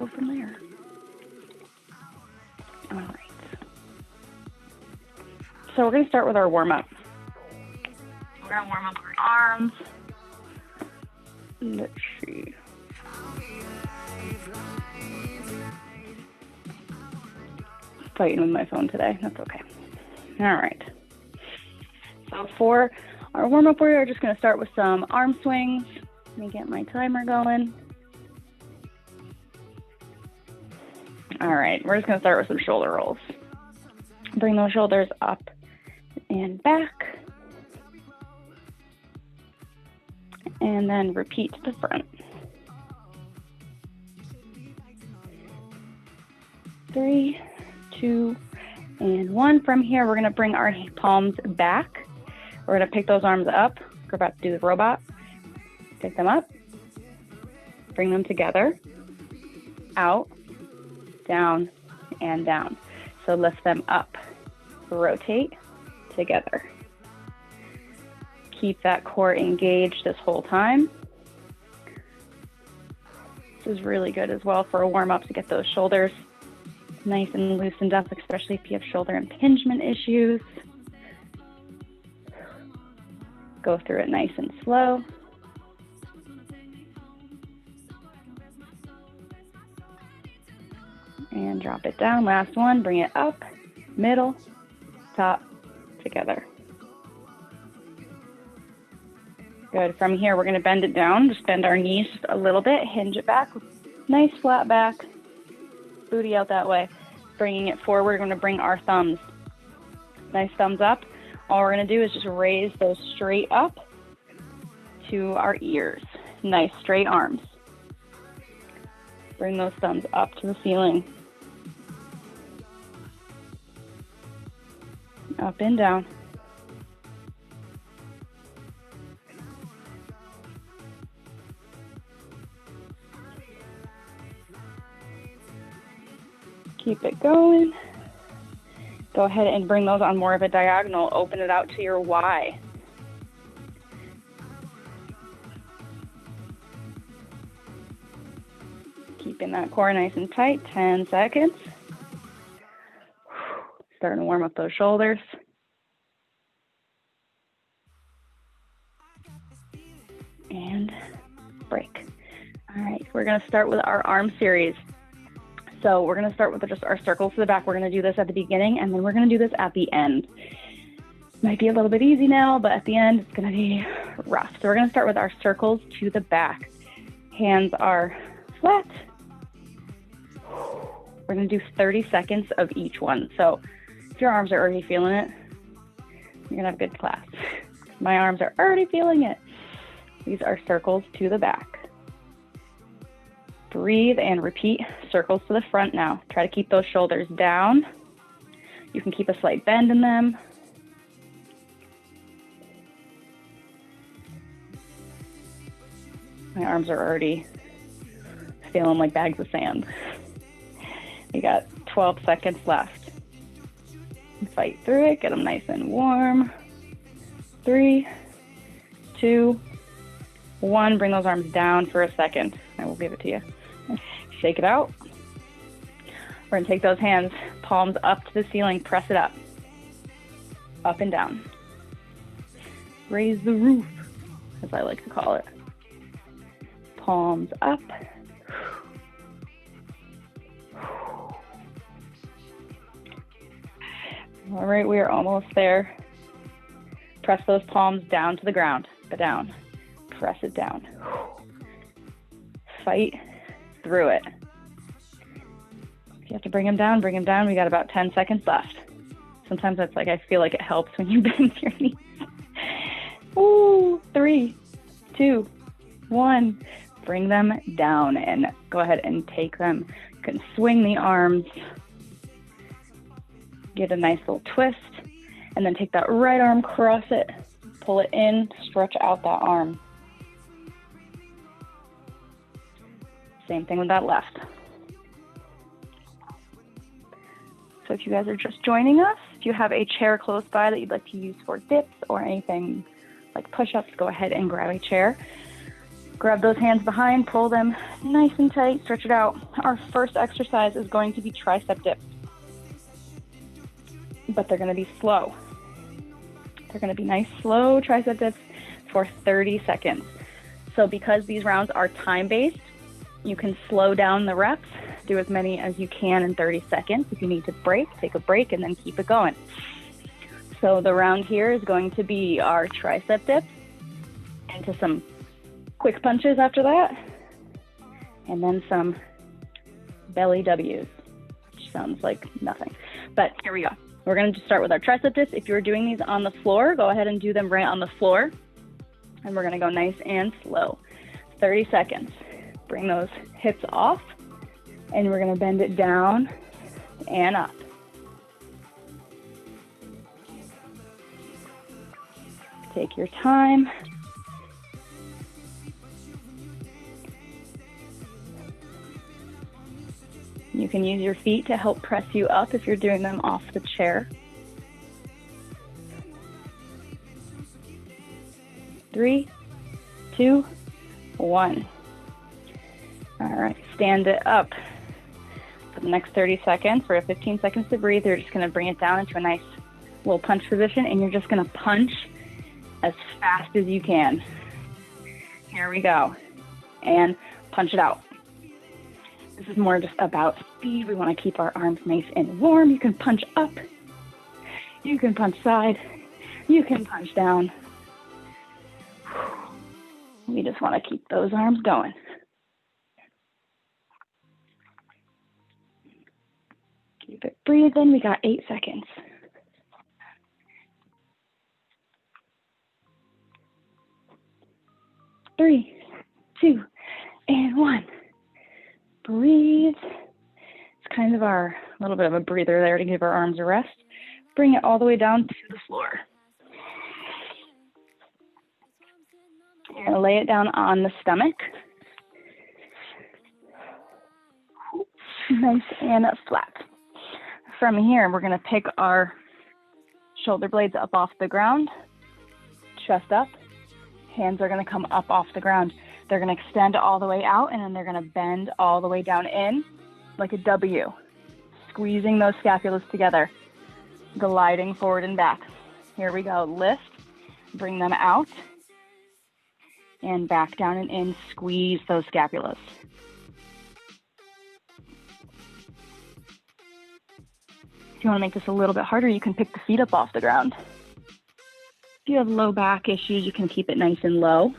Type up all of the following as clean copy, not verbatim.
go from there. All right. So we're going to start with our warm-up. We're going to warm up our arms. Let's see. Fighting with my phone today. That's okay. All right. So for our warm-up, we're just going to start with some arm swings. Let me get my timer going. All right. We're just going to start with some shoulder rolls. Bring those shoulders up and back. And then repeat to the front. 3, 2, and 1. From here, we're going to bring our palms back. We're going to pick those arms up. We're about to do the robot. Pick them up. Bring them together. Out, down, and down. So lift them up. Rotate together. Keep that core engaged this whole time. This is really good as well for a warm-up to get those shoulders nice and loosened up, especially if you have shoulder impingement issues. Go through it nice and slow. And drop it down. Last one, bring it up, middle, top, together. Good. From here, we're going to bend it down. Just bend our knees just a little bit. Hinge it back. Nice flat back. Booty out that way. Bringing it forward, we're going to bring our thumbs. Nice thumbs up. All we're going to do is just raise those straight up to our ears. Nice straight arms. Bring those thumbs up to the ceiling. Up and down. Keep it going. Go ahead and bring those on more of a diagonal. Open it out to your Y. Keeping that core nice and tight. 10 seconds. Starting to warm up those shoulders. And break. All right, we're going to start with our arm series. So we're going to start with just our circles to the back. We're going to do this at the beginning, and then we're going to do this at the end. Might be a little bit easy now, but at the end, it's going to be rough. So we're going to start with our circles to the back. Hands are flat. We're going to do 30 seconds of each one. So if your arms are already feeling it, you're going to have a good class. My arms are already feeling it. These are circles to the back. Breathe and repeat circles to the front now. Try to keep those shoulders down. You can keep a slight bend in them. My arms are already feeling like bags of sand. You got 12 seconds left. Fight through it. Get them nice and warm. 3, 2, 1. Bring those arms down for a second. I will give it to you. Shake it out. We're going to take those hands, palms up to the ceiling, press it up. Up and down. Raise the roof, as I like to call it. Palms up. All right, we are almost there. Press those palms down to the ground, but down. Press it down. Fight through it. If you have to bring them down, bring them down. We got about 10 seconds left. Sometimes that's like, I feel like it helps when you bend your knees. Ooh, 3, 2, 1. Bring them down and go ahead and take them. You can swing the arms. Get a nice little twist. And then take that right arm, cross it, pull it in, stretch out that arm. Same thing with that left. So if you guys are just joining us, if you have a chair close by that you'd like to use for dips or anything like push-ups, go ahead and grab a chair. Grab those hands behind, pull them nice and tight, stretch it out. Our first exercise is going to be tricep dips, but they're going to be slow. They're going to be nice, slow tricep dips for 30 seconds. So because these rounds are time-based, you can slow down the reps, do as many as you can in 30 seconds. If you need to break, take a break, and then keep it going. So the round here is going to be our tricep dips into some quick punches after that, and then some belly W's, which sounds like nothing. But here we go. We're going to start with our tricep dips. If you're doing these on the floor, go ahead and do them right on the floor. And we're going to go nice and slow. 30 seconds. Bring those hips off, and we're going to bend it down and up. Take your time. You can use your feet to help press you up if you're doing them off the chair. 3, 2, 1. All right, stand it up. For the next 30 seconds, for 15 seconds to breathe, you're just going to bring it down into a nice little punch position, and you're just going to punch as fast as you can. Here we go. And punch it out. This is more just about speed. We want to keep our arms nice and warm. You can punch up. You can punch side. You can punch down. We just want to keep those arms going. Keep it breathing. We got 8 seconds. Three, 2, and 1. Breathe. It's kind of our little bit of a breather there to give our arms a rest. Bring it all the way down to the floor. You're going to lay it down on the stomach. Nice and flat. From here, we're going to pick our shoulder blades up off the ground, chest up. Hands are going to come up off the ground. They're going to extend all the way out, and then they're going to bend all the way down in like a W, squeezing those scapulas together, gliding forward and back. Here we go. Lift, bring them out, and back down and in. Squeeze those scapulas. If you want to make this a little bit harder, you can pick the feet up off the ground. If you have low back issues, you can keep it nice and low.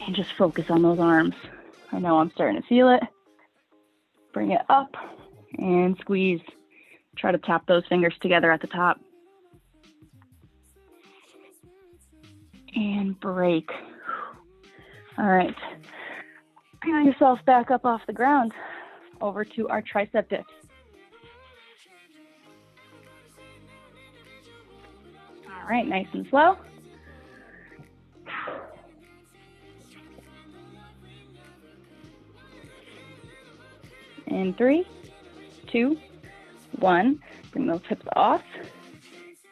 And just focus on those arms. I know I'm starting to feel it. Bring it up and squeeze. Try to tap those fingers together at the top. And break. All right. Peel yourself back up off the ground. Over to our tricep dips. All right, nice and slow. In 3, 2, 1. Bring those hips off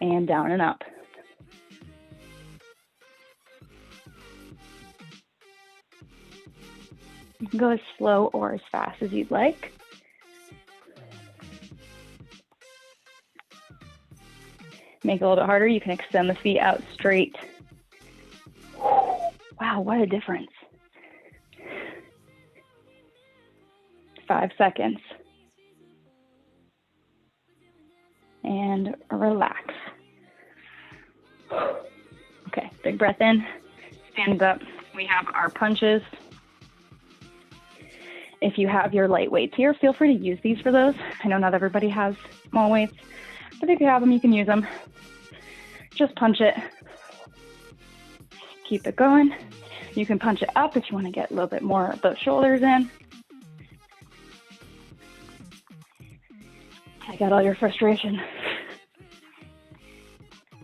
and down and up. You can go as slow or as fast as you'd like. Make it a little bit harder. You can extend the feet out straight. Wow, what a difference. 5 seconds. And relax. Okay, big breath in. Stand up. We have our punches. If you have your light weights here, feel free to use these for those. I know not everybody has small weights, but if you have them, you can use them. Just punch it. Keep it going. You can punch it up if you want to get a little bit more of those shoulders in. I got all your frustration.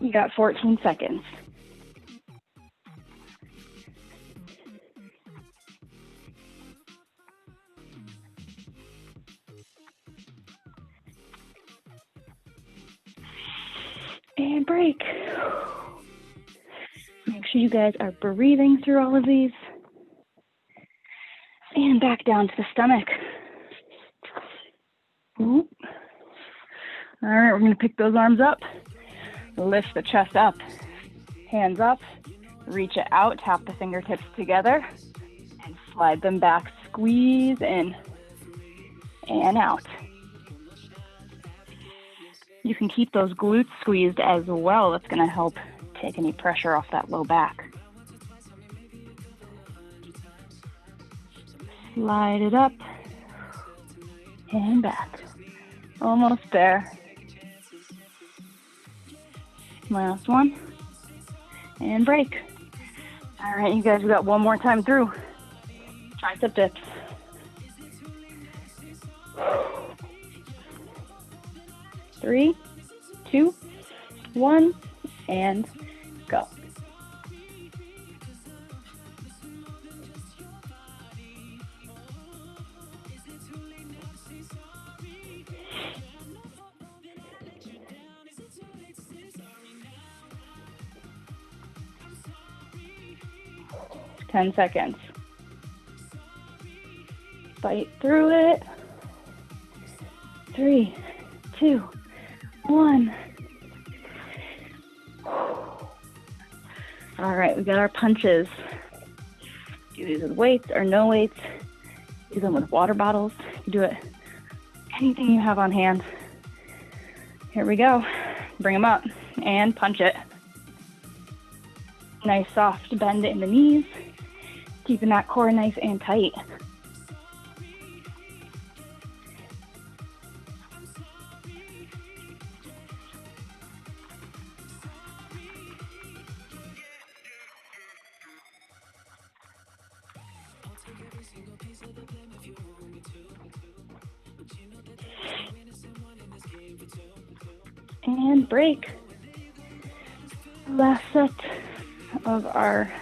You got 14 seconds. And break. Make sure you guys are breathing through all of these. And back down to the stomach. Ooh. All right, we're gonna pick those arms up. Lift the chest up, hands up, reach it out, tap the fingertips together, and slide them back. Squeeze in and out. You can keep those glutes squeezed as well. That's gonna help take any pressure off that low back. Slide it up and back. Almost there. Last one. And break. All right, you guys, we got one more time through. Tricep dips. Three, two, one, and go. Ten seconds. Fight through it. 3, 2, 1. All right, we got our punches. Do these with weights or no weights. Do them with water bottles. You do it anything you have on hand. Here we go. Bring them up and punch it. Nice soft bend in the knees. Keeping that core nice and tight. And break. Last set of our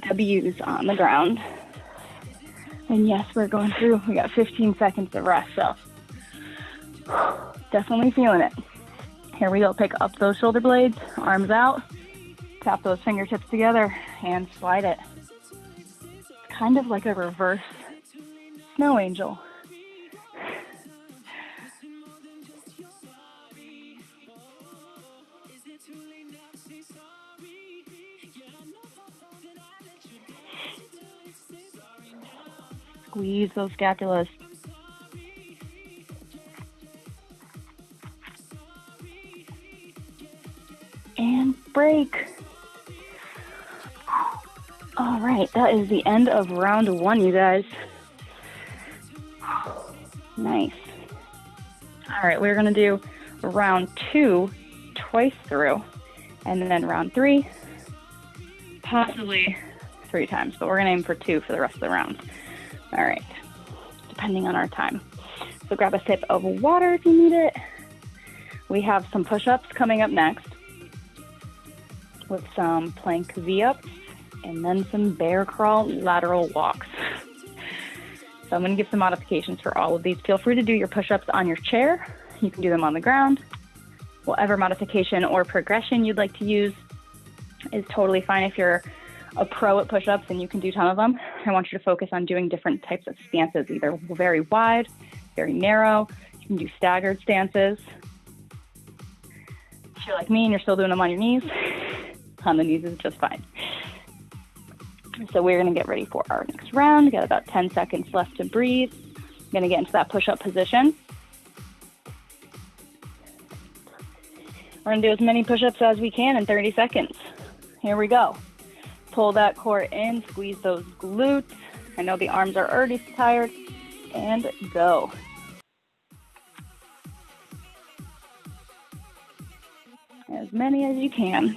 W's on the ground. And yes, we're going through. We got 15 seconds of rest, so definitely feeling it. Here we go. Pick up those shoulder blades, arms out, tap those fingertips together, and slide it. Kind of like a reverse snow angel. Squeeze those scapulas. And break. All right, that is the end of round 1, you guys. Nice. All right, we're gonna do round 2 twice through, and then round 3, possibly 3 times, but we're gonna aim for 2 for the rest of the round. All right, depending on our time. So grab a sip of water if you need it. We have some push-ups coming up next with some plank V-ups and then some bear crawl lateral walks. So I'm gonna give some modifications for all of these. Feel free to do your push-ups on your chair. You can do them on the ground. Whatever modification or progression you'd like to use is totally fine. If you're a pro at push-ups and you can do a ton of them, I want you to focus on doing different types of stances, either very wide, very narrow. You can do staggered stances. If you're like me and you're still doing them on your knees, on the knees is just fine. So we're gonna get ready for our next round. We got about 10 seconds left to breathe. I'm gonna get into that push-up position. We're gonna do as many push-ups as we can in 30 seconds. Here we go. Pull that core in, squeeze those glutes. I know the arms are already tired, and go. As many as you can.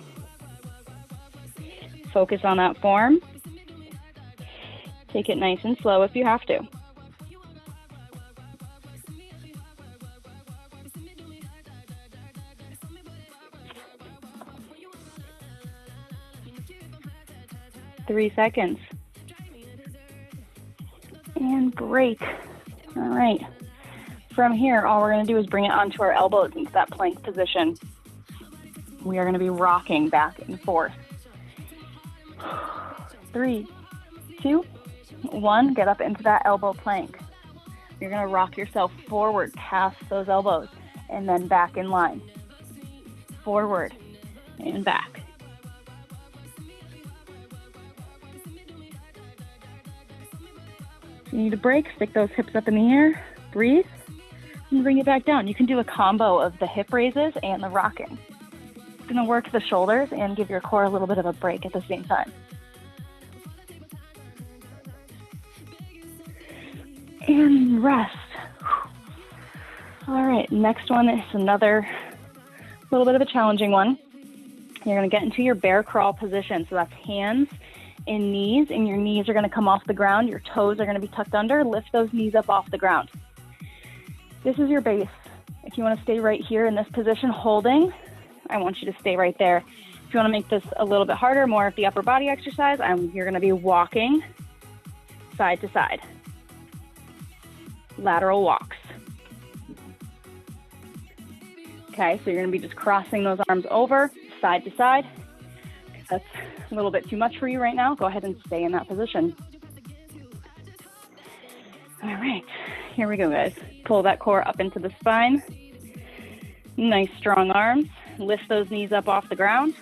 Focus on that form. Take it nice and slow if you have to. Three seconds. And break. All right. From here, all we're going to do is bring it onto our elbows into that plank position. We are going to be rocking back and forth. 3, 2, 1. Get up into that elbow plank. You're going to rock yourself forward past those elbows and then back in line. Forward and back. If you need a break, stick those hips up in the air, breathe, and bring it back down. You can do a combo of the hip raises and the rocking. It's going to work the shoulders and give your core a little bit of a break at the same time. And rest. All right, next one is another little bit of a challenging one. You're going to get into your bear crawl position. So that's hands and knees, and your knees are going to come off the ground. Your toes are going to be tucked under. Lift those knees up off the ground. This is your base. If you want to stay right here in this position holding, I want you to stay right there. If you want to make this a little bit harder, more of the upper body exercise, you're going to be walking side to side. Lateral walks. Okay, so you're going to be just crossing those arms over, side to side. If that's a little bit too much for you right now, go ahead and stay in that position. All right, here we go, guys. Pull that core up into the spine. Nice strong arms. Lift those knees up off the ground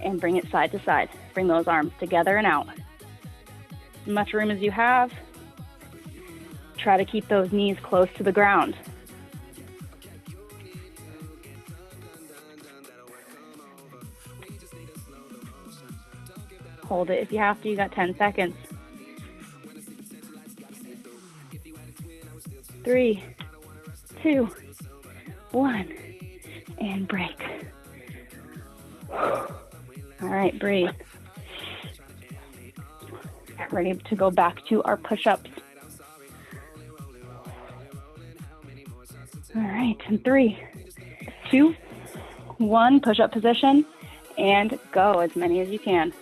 and bring it side to side. Bring those arms together and out. As much room as you have. Try to keep those knees close to the ground. Hold it if you have to. You got 10 seconds. 3, 2, 1, and break. All right, breathe. Get ready to go back to our push-ups. All right, and 3, 2, 1, push-up position, and go as many as you can.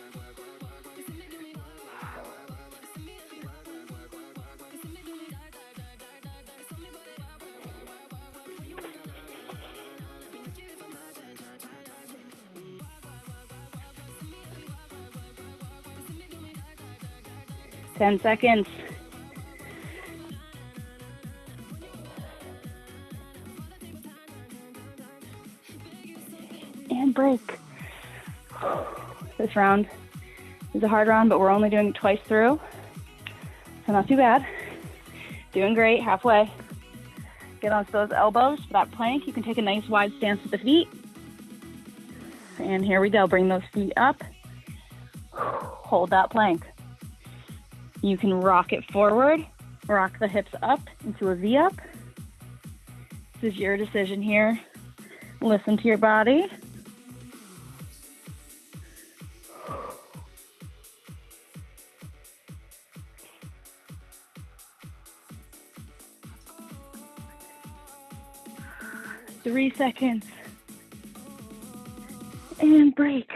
Ten seconds. And break. This round is a hard round, but we're only doing it twice through. So not too bad. Doing great, halfway. Get onto those elbows for that plank. You can take a nice wide stance with the feet. And here we go. Bring those feet up. Hold that plank. You can rock it forward, rock the hips up into a V up. This is your decision here. Listen to your body. Three seconds. And break.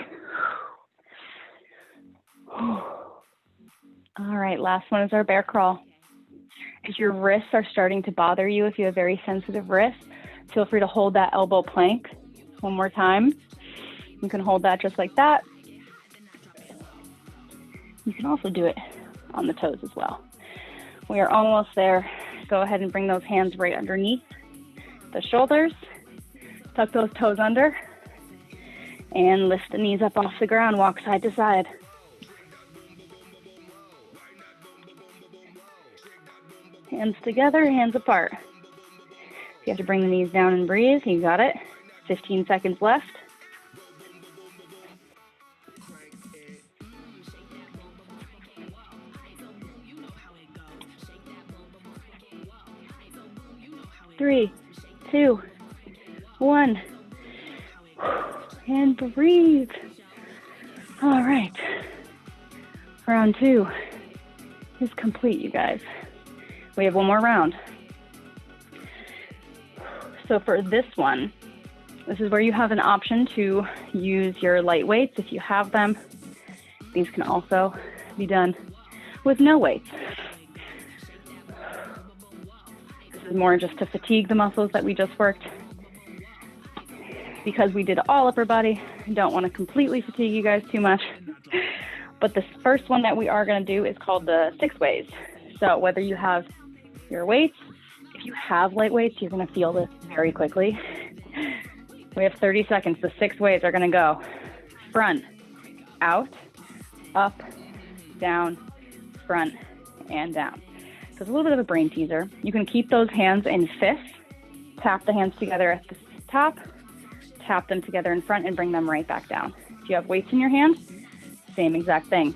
All right, last one is our bear crawl. If your wrists are starting to bother you, if you have very sensitive wrists, feel free to hold that elbow plank one more time. You can hold that just like that. You can also do it on the toes as well. We are almost there. Go ahead and bring those hands right underneath the shoulders. Tuck those toes under and lift the knees up off the ground. Walk side to side. Hands together, hands apart. If you have to bring the knees down and breathe, you got it. 15 seconds left. Three, 2, 1. And breathe. All right. Round 2 is complete, you guys. We have one more round. So for this one, this is where you have an option to use your light weights if you have them. These can also be done with no weights. This is more just to fatigue the muscles that we just worked. Because we did all upper body, I don't want to completely fatigue you guys too much. But the first one that we are going to do is called the 6 ways. So whether you have your weights, if you have light weights, you're going to feel this very quickly. We have 30 seconds. The 6 ways are going to go front, out, up, down, front, and down. So it's a little bit of a brain teaser. You can keep those hands in fists. Tap the hands together at the top, tap them together in front, and bring them right back down. If you have weights in your hands, same exact thing.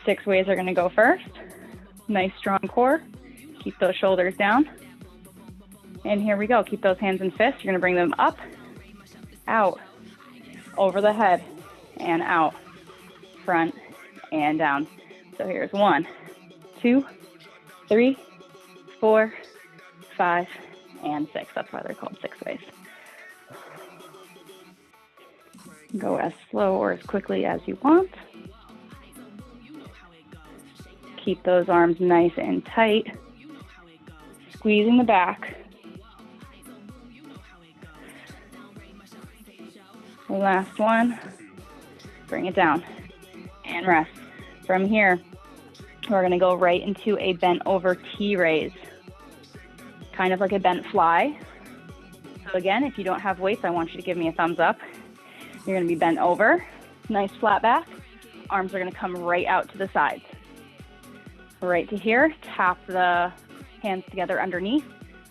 6 ways are going to go first. Nice strong core. Keep those shoulders down. And here we go. Keep those hands in fists. You're going to bring them up, out, over the head, and out, front, and down. So here's 1, 2, 3, 4, 5, and 6. That's why they're called 6 ways. Go as slow or as quickly as you want. Keep those arms nice and tight. Squeezing the back. Last one. Bring it down and rest. From here, we're going to go right into a bent over T-raise. Kind of like a bent fly. So again, if you don't have weights, I want you to give me a thumbs up. You're going to be bent over, nice flat back. Arms are going to come right out to the sides. Right to here, tap the hands together underneath,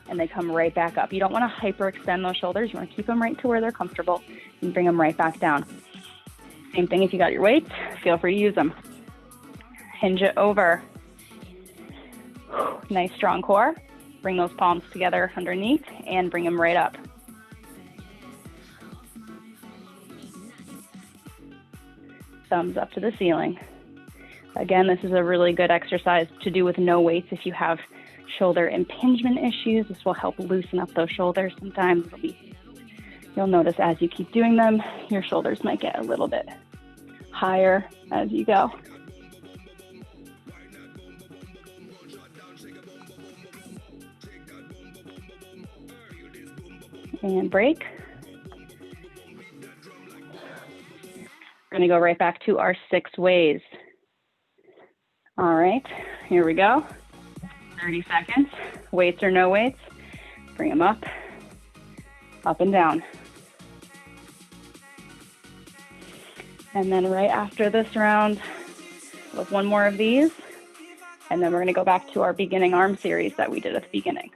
and they come right back up. You don't want to hyperextend those shoulders. You want to keep them right to where they're comfortable and bring them right back down. Same thing if you got your weights, feel free to use them. Hinge it over. Nice strong core. Bring those palms together underneath and bring them right up. Thumbs up to the ceiling. Again, this is a really good exercise to do with no weights if you have shoulder impingement issues. This will help loosen up those shoulders. Sometimes you'll notice as you keep doing them, your shoulders might get a little bit higher as you go. And break. We're going to go right back to our 6 ways. All right, here we go. 30 seconds. Weights or no weights. Bring them up and down. And then right after this round, with one more of these, and then we're going to go back to our beginning arm series that we did at the beginning.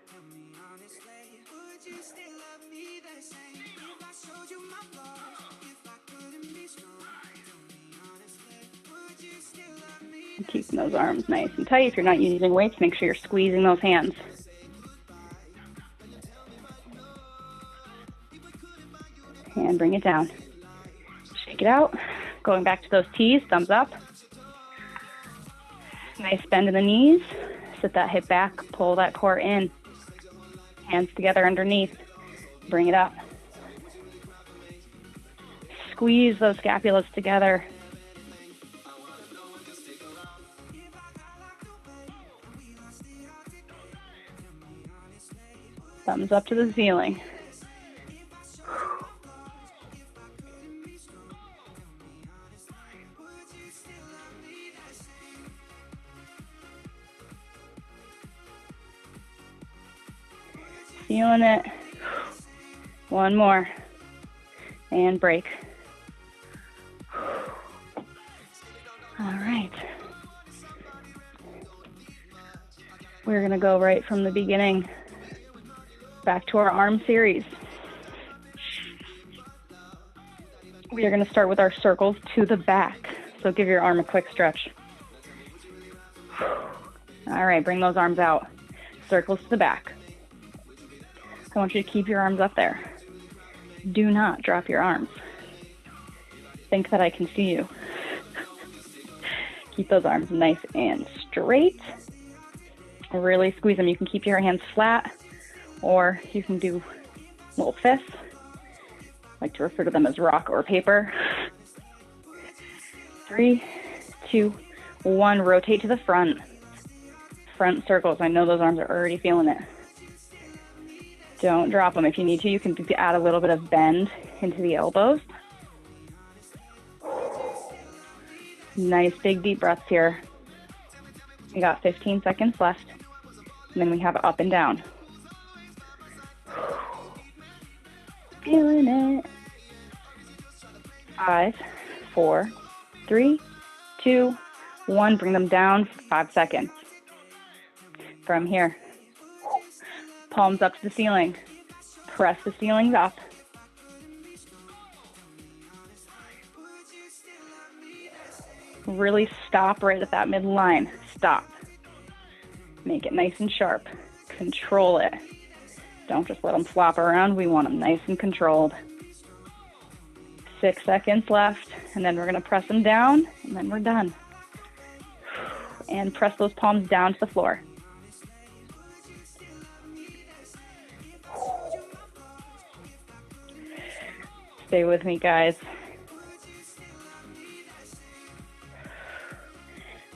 Keeping those arms nice and tight. If you're not using weights, make sure you're squeezing those hands. And bring it down. Shake it out. Going back to those T's, thumbs up. Nice bend in the knees. Sit that hip back, pull that core in. Hands together underneath. Bring it up. Squeeze those scapulas together. Thumbs up to the ceiling. Feeling it. One more. And break. All right. We're going to go right from the beginning back to our arm series. We are going to start with our circles to the back. So give your arm a quick stretch. All right, bring those arms out. Circles to the back. I want you to keep your arms up there. Do not drop your arms. Think that I can see you. Keep those arms nice and straight. Really squeeze them. You can keep your hands flat, or you can do little fists. I like to refer to them as rock or paper. 3, 2, 1. Rotate to the front. Front circles. I know those arms are already feeling it. Don't drop them. If you need to, you can add a little bit of bend into the elbows. Nice big deep breaths here. We got 15 seconds left. And then we have up and down. Feeling it. 5, 4, 3, 2, 1. Bring them down for 5 seconds. From here, palms up to the ceiling. Press the ceilings up. Really stop right at that midline. Stop. Make it nice and sharp. Control it. Don't just let them flop around. We want them nice and controlled. 6 seconds left, and then we're going to press them down, and then we're done. And press those palms down to the floor. Stay with me, guys.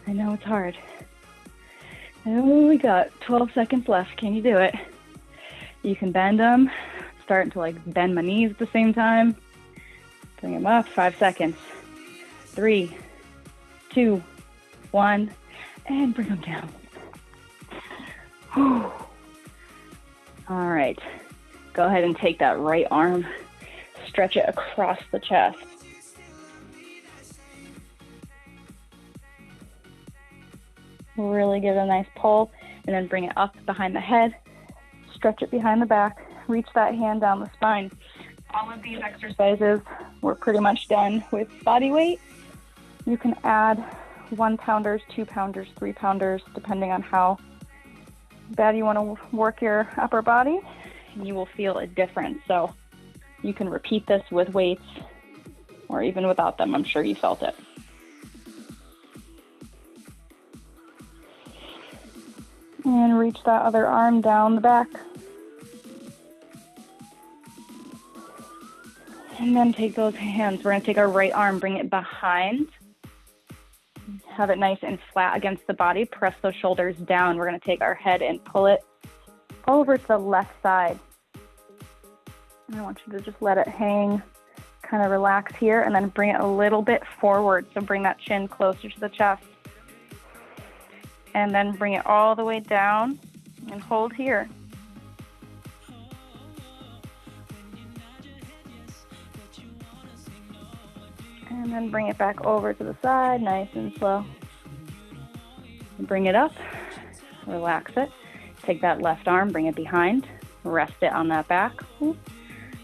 I know it's hard. Oh, we got 12 seconds left. Can you do it? You can bend them. Start to bend my knees at the same time. Bring them up. 5 seconds. 3, 2, 1, and bring them down. Whew. All right. Go ahead and take that right arm. Stretch it across the chest. Really give it a nice pull, and then bring it up behind the head. Stretch it behind the back. Reach that hand down the spine. All of these exercises, we're pretty much done with body weight. You can add 1-pounders, 2-pounders, 3-pounders, depending on how bad you want to work your upper body. You will feel a difference. So you can repeat this with weights or even without them. I'm sure you felt it. And reach that other arm down the back. And then take those hands. We're going to take our right arm, bring it behind. Have it nice and flat against the body. Press those shoulders down. We're going to take our head and pull it over to the left side. And I want you to just let it hang, kind of relax here, and then bring it a little bit forward. So bring that chin closer to the chest. And then bring it all the way down and hold here. And then bring it back over to the side, nice and slow. Bring it up, relax it. Take that left arm, bring it behind, rest it on that back.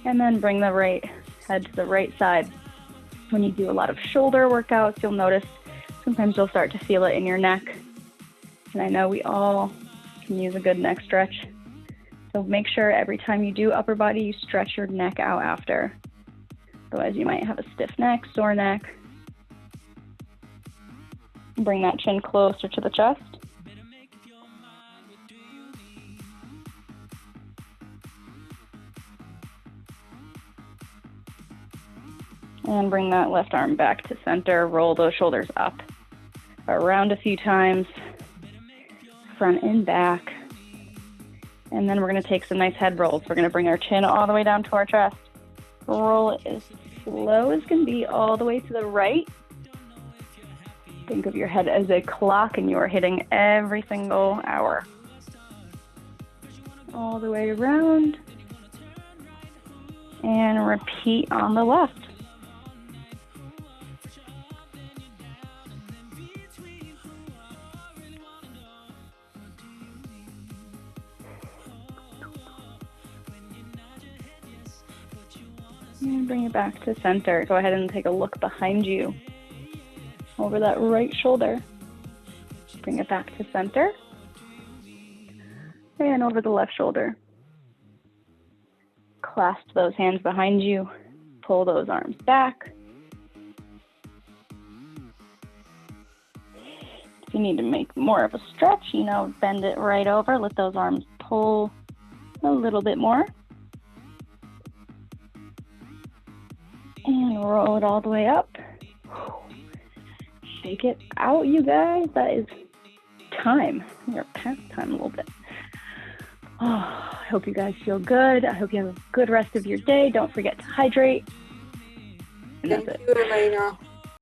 And then bring the right head to the right side. When you do a lot of shoulder workouts, you'll notice sometimes you'll start to feel it in your neck. And I know we all can use a good neck stretch. So make sure every time you do upper body, you stretch your neck out after. Otherwise, you might have a stiff neck, sore neck. Bring that chin closer to the chest. And bring that left arm back to center. Roll those shoulders up, around a few times, front and back. And then we're going to take some nice head rolls. We're going to bring our chin all the way down to our chest. Roll it as slow as can be all the way to the right. Think of your head as a clock, and you are hitting every single hour. All the way around. And repeat on the left. And bring it back to center. Go ahead and take a look behind you, over that right shoulder. Bring it back to center. And over the left shoulder. Clasp those hands behind you. Pull those arms back. If you need to make more of a stretch, bend it right over. Let those arms pull a little bit more. And roll it all the way up. Shake it out, you guys. That is time. We're past time a little bit. Oh, I hope you guys feel good. I hope you have a good rest of your day. Don't forget to hydrate. And Thank you, Elena.